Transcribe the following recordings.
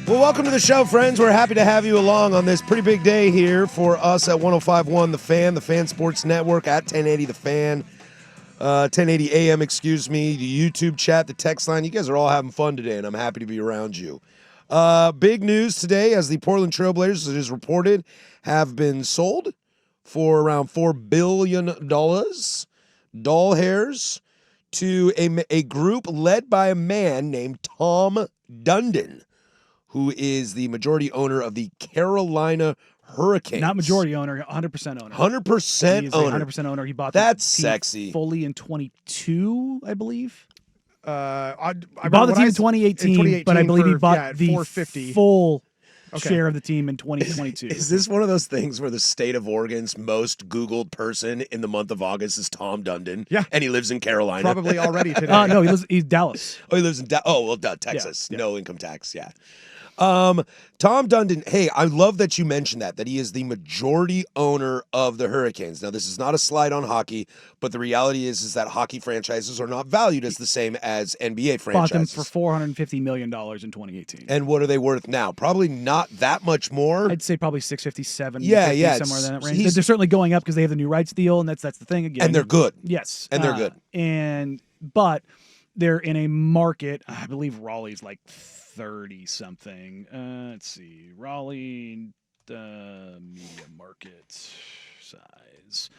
Well, welcome to the show, friends. We're happy to have you along on this pretty big day here for us at 105.1 The Fan Sports Network at 1080 The Fan, 1080 AM, excuse me, the YouTube chat, the text line. You guys are all having fun today, and I'm happy to be around you. Big news today as the Portland Trailblazers, it is reported, have been sold for around $4 billion, doll hairs, to a group led by a man named Tom Dundon, who is the majority owner of the Carolina Hurricanes. Not majority owner, 100% owner. 100% He is owner. 100% owner. He bought That's the team sexy. fully in 22, I believe. I bought the team in 2018, but I believe he bought the $450. full share of the team in 2022. Is this one of those things where the state of Oregon's most Googled person in the month of August is Tom Dundon? Yeah. And he lives in Carolina? Probably already today. No, he's Dallas. Oh, he lives in Texas. Yeah. No income tax, yeah. Tom Dundon, hey, I love that you mentioned that he is the majority owner of the Hurricanes. Now, this is not a slight on hockey, but the reality is that hockey franchises are not valued as the same as NBA franchises. Bought them for $450 million in 2018. And what are they worth now? Probably not that much more. I'd say probably 657. Yeah, somewhere in that range. They're certainly going up because they have the new rights deal, and that's the thing again. And they're good. Yes, and they're good. But they're in a market. I believe Raleigh's like 30 something. Let's see, Raleigh media market size.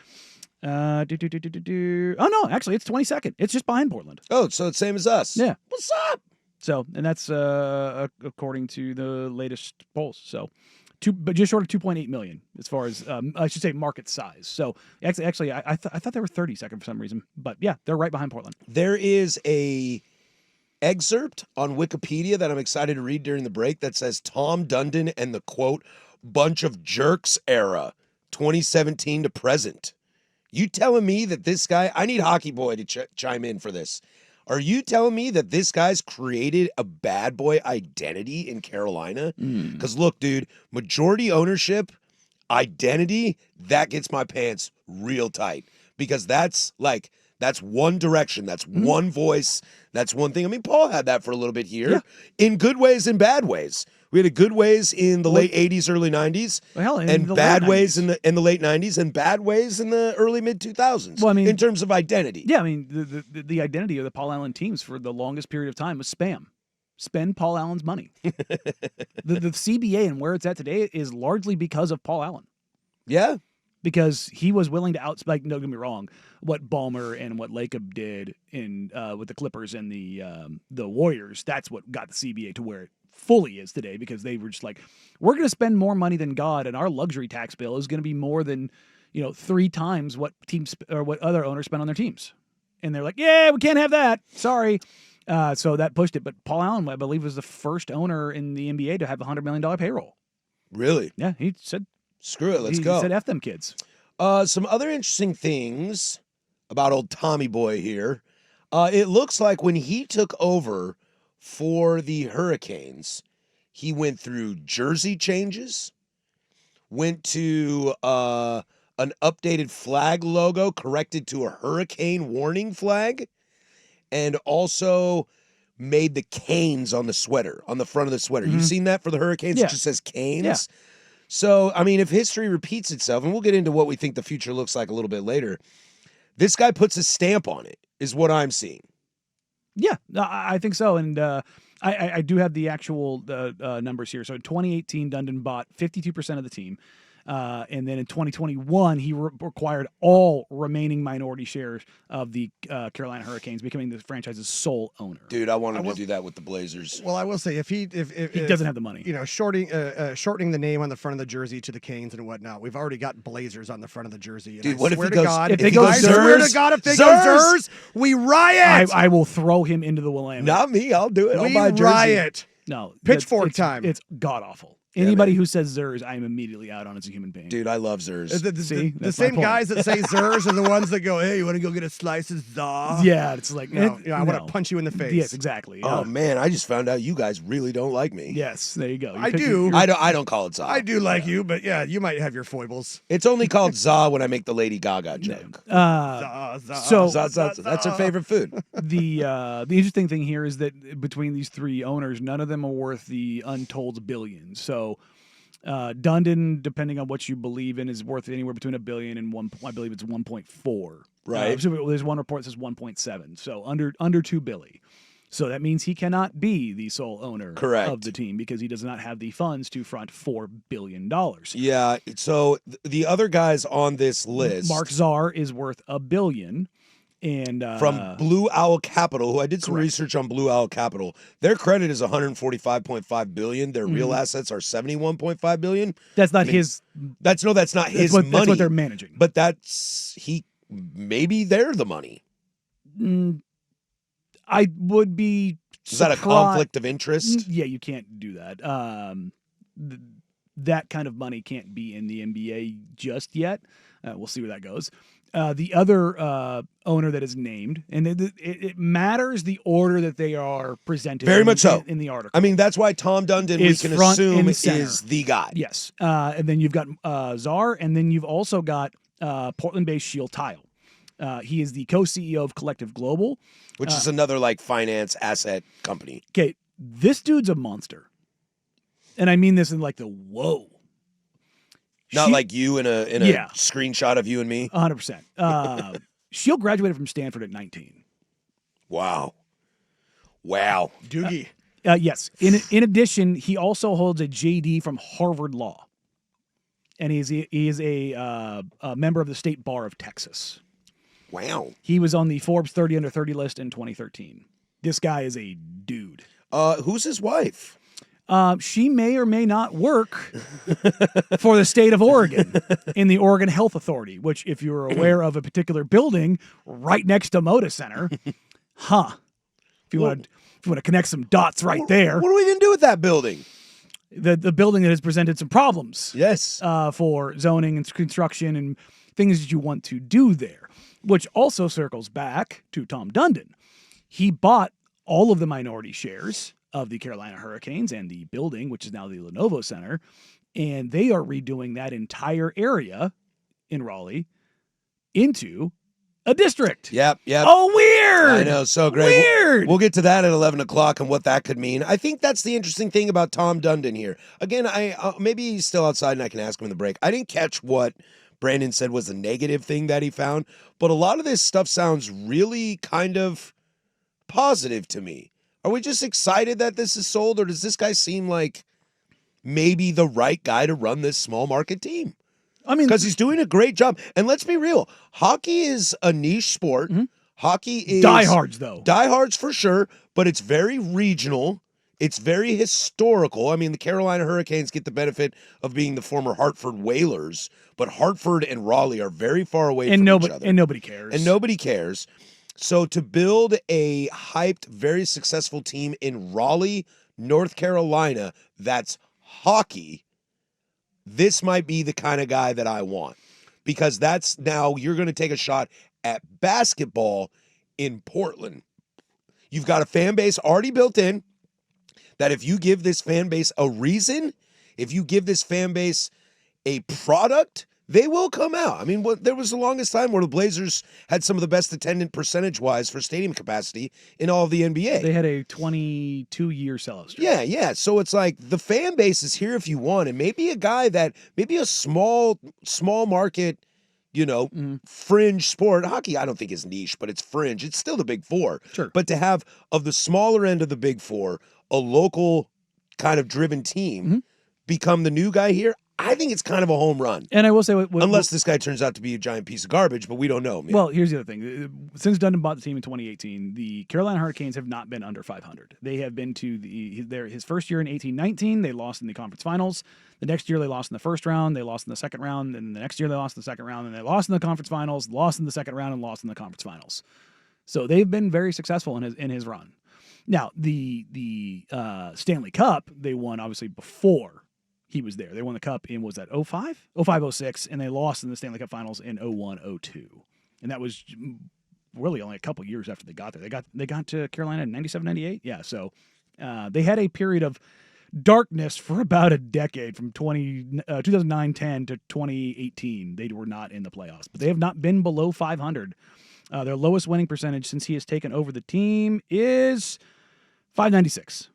Oh no, actually, it's 22nd. It's just behind Portland. Oh, so it's same as us. Yeah. What's up? So, and that's according to the latest polls. So, but just short of 2.8 million as far as I should say market size. So actually, I thought they were 32nd for some reason, but yeah, they're right behind Portland. There is a excerpt on Wikipedia that I'm excited to read during the break that says Tom Dundon and the quote bunch of jerks era 2017 to present. You telling me that this guy, I need Hockey Boy to chime in for this. Are you telling me that this guy's created a bad boy identity in Carolina? Because look, dude, majority ownership, identity, that gets my pants real tight. Because that's one direction. That's one voice. That's one thing. I mean, Paul had that for a little bit here in good ways and bad ways. We had a good ways in the late 80s, early 90s, and bad ways in the late 90s, and bad ways in the early mid 2000s. Well, I mean, in terms of identity. Yeah, I mean, the identity of the Paul Allen teams for the longest period of time was spam. Spend Paul Allen's money. the CBA and where it's at today is largely because of Paul Allen. Yeah. Because he was willing to don't get me wrong, what Ballmer and what Lacob did in with the Clippers and the Warriors, that's what got the CBA to where it fully is today, because they were just like, we're going to spend more money than God, and our luxury tax bill is going to be more than 3 times what teams or what other owners spend on their teams. And they're like, yeah, we can't have that. Sorry. So that pushed it. But Paul Allen, I believe, was the first owner in the NBA to have a $100 million payroll. Really? Yeah, he said, screw it, let's go. He said, F them kids. Some other interesting things about old Tommy Boy here. It looks like when he took over for the Hurricanes, he went through jersey changes, went to an updated flag logo corrected to a hurricane warning flag, and also made the Canes on the sweater, on the front of the sweater. You've seen that for the Hurricanes? Yeah. It just says Canes. Yeah. So, I mean, if history repeats itself, and we'll get into what we think the future looks like a little bit later, this guy puts a stamp on it, is what I'm seeing. Yeah, I think so. And I do have the actual numbers here. So in 2018, Dundon bought 52% of the team. And then in 2021, he required all remaining minority shares of the Carolina Hurricanes, becoming the franchise's sole owner. Dude, I wanted to do that with the Blazers. Well, I will say, if he doesn't have the money, shortening the name on the front of the jersey to the Canes and whatnot, we've already got Blazers on the front of the jersey. And dude, I swear to God, if they go Zers, we riot. I will throw him into the Willamette. Not me, I'll do it. We I'll buy a jersey. riot. No, Pitchfork time. It's god awful. Anybody man. who says Zers, I am immediately out on as a human being. Dude, I love Zers. See? The That's my same point. guys that say Zers are the ones that go, hey, you want to go get a slice of za? Yeah, it's like No, I want no. to punch you in the face. Yes, exactly. Oh man, I just found out you guys really don't like me. Yes, there you go. I do. I don't call it za. I do like you, but yeah, you might have your foibles. It's only called za when I make the Lady Gaga joke. Za, za, so- Za, za, za. That's her favorite food. The interesting thing here is that between these three owners, none of them are worth the untold billions. So Dundon, depending on what you believe in, is worth anywhere between $1 billion and I believe it's 1.4. Right. So there's one report that says 1.7. So under $2 billion. So that means he cannot be the sole owner Correct. of the team because he does not have the funds to front $4 billion. Yeah. So the other guys on this list, Mark Czar is worth $1 billion. And from Blue Owl Capital, who I did some correct. research on Blue Owl Capital. Their credit is 145.5 billion. Their real Mm-hmm. assets are 71.5 billion. that's not his. That's not his That's money. what they're managing. But maybe they're the money. I would be. Is that a conflict of interest? Yeah, you can't do that. That kind of money can't be in the NBA just yet. We'll see where that goes. The other owner that is named, and it matters the order that they are presented. Very much so. in the article. I mean, that's why Tom Dundon, we Is can front assume, and center. is the guy. Yes, and then you've got Czar, and then you've also got Portland-based Shield Tile. He is the co-CEO of Collective Global. Which is another like finance asset company. Okay, this dude's a monster, and I mean this in like the whoa. Not like you in a Yeah. screenshot of you and me. 100%. Shield graduated from Stanford at 19. Wow. Doogie. Yes. In addition, he also holds a JD from Harvard Law, and he is a member of the State Bar of Texas. Wow. He was on the Forbes 30 Under 30 list in 2013. This guy is a dude. Who's his wife? She may or may not work for the state of Oregon in the Oregon Health Authority, which, if you're aware of a particular building right next to Moda Center, if you want to connect some dots right there, What are we gonna do with that building? the building that has presented some problems Yes. for zoning and construction and things that you want to do there, which also circles back to Tom Dundon. He bought all of the minority shares of the Carolina Hurricanes and the building, which is now the Lenovo Center, and they are redoing that entire area in Raleigh into a district. Yep. Oh, weird! I know, so great. Weird! We'll get to that at 11 o'clock and what that could mean. I think that's the interesting thing about Tom Dundon here. Again, maybe he's still outside and I can ask him in the break. I didn't catch what Brandon said was the negative thing that he found, but a lot of this stuff sounds really kind of positive to me. Are we just excited that this is sold, or does this guy seem like maybe the right guy to run this small market team? I mean, Because he's doing a great job. And let's be real, hockey is a niche sport. Mm-hmm. Hockey is diehards, though. Diehards for sure, but it's very regional. It's very historical. I mean, the Carolina Hurricanes get the benefit of being the former Hartford Whalers, but Hartford and Raleigh are very far away from each other. And nobody cares. And nobody cares. So to build a hyped, very successful team in Raleigh, North Carolina, that's hockey, this might be the kind of guy that I want. Because that's now you're going to take a shot at basketball in Portland. You've got a fan base already built in that if you give this fan base a reason, if you give this fan base a product, they will come out. I mean, there was the longest time where the Blazers had some of the best attendant percentage-wise for stadium capacity in all of the NBA. They had a 22-year sellout streak. Yeah. So it's like the fan base is here if you want, and maybe a guy that maybe a small market, fringe sport. Hockey, I don't think is niche, but it's fringe. It's still the Big Four. Sure. But to have of the smaller end of the Big Four, a local kind of driven team become the new guy here, I think it's kind of a home run. And I will say, Unless this guy turns out to be a giant piece of garbage, but we don't know. Man. Well, here's the other thing. Since Dundon bought the team in 2018, the Carolina Hurricanes have not been under 500. They have been to his first year in 18-19. They lost in the conference finals. The next year they lost in the first round. They lost in the second round. And the next year they lost in the second round. And they lost in the conference finals, lost in the second round, and lost in the conference finals. So they've been very successful in his run. Now, the Stanley Cup, they won obviously before he was there. They won the Cup in, was that 05? 05, 06, and they lost in the Stanley Cup Finals in 01, 02. And that was really only a couple years after they got there. They got to Carolina in 97, 98. Yeah, so they had a period of darkness for about a decade from 2009-10 to 2018. They were not in the playoffs, but they have not been below 500. Their lowest winning percentage since he has taken over the team is .596,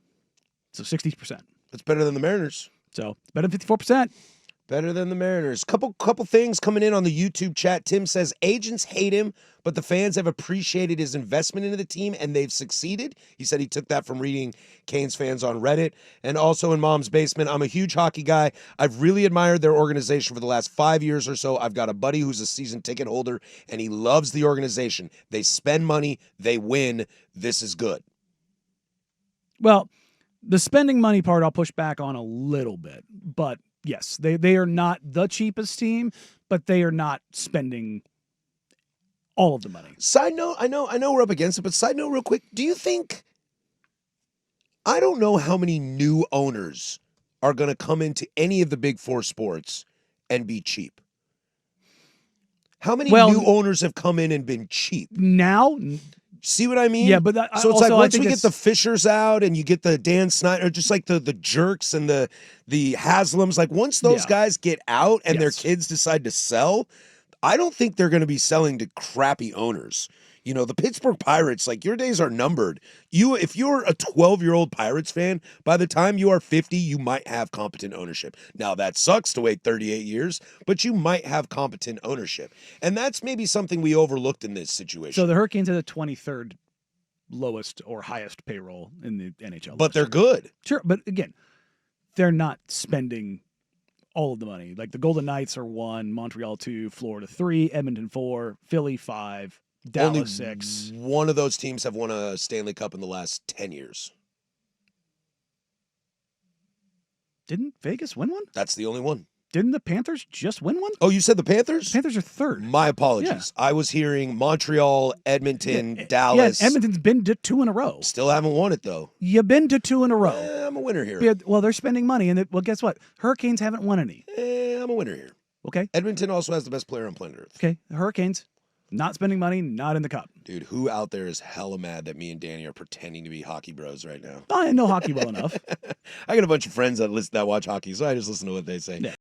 so 60%. That's better than the Mariners. So it's better than 54%. Better than the Mariners. Couple things coming in on the YouTube chat. Tim says agents hate him, but the fans have appreciated his investment into the team and they've succeeded. He said he took that from reading Canes fans on Reddit. And also in Mom's Basement, I'm a huge hockey guy. I've really admired their organization for the last 5 years or so. I've got a buddy who's a season ticket holder and he loves the organization. They spend money, they win. This is good. Well, the spending money part I'll push back on a little bit, but yes, they are not the cheapest team, but they are not spending all of the money. Side note, I know we're up against it, but side note real quick, do you think, I don't know how many new owners are going to come into any of the big four sports and be cheap. How many new owners have come in and been cheap? Now, see what I mean? Yeah, but so it's like once we get the Fishers out and you get the Dan Snyder, just like the Jerks and the Haslams, like once those guys get out and their kids decide to sell, I don't think they're going to be selling to crappy owners. You know, the Pittsburgh Pirates, like your days are numbered. If you're a 12-year-old Pirates fan, by the time you are 50, you might have competent ownership. Now that sucks to wait 38 years, but you might have competent ownership. And that's maybe something we overlooked in this situation. So the Hurricanes are the 23rd lowest or highest payroll in the NHL. But they're good. Sure, but again, they're not spending all of the money. Like the Golden Knights are 1, Montreal 2, Florida 3, Edmonton 4, Philly 5, Dallas Only 6. One of those teams have won a Stanley Cup in the last 10 years. Didn't Vegas win one? That's the only one. Didn't the Panthers just win one? Oh, you said the Panthers? The Panthers are 3rd. My apologies. Yeah. I was hearing Montreal, Edmonton, Dallas. Yeah, Edmonton's been to 2 in a row. Still haven't won it, though. You've been to 2 in a row. I'm a winner here. Yeah, well, they're spending money, and well, guess what? Hurricanes haven't won any. I'm a winner here. Okay. Edmonton also has the best player on planet Earth. Okay, the Hurricanes, not spending money, not in the Cup. Dude, who out there is hella mad that me and Danny are pretending to be hockey bros right now? I know hockey well enough. I got a bunch of friends that watch hockey, so I just listen to what they say. Yeah.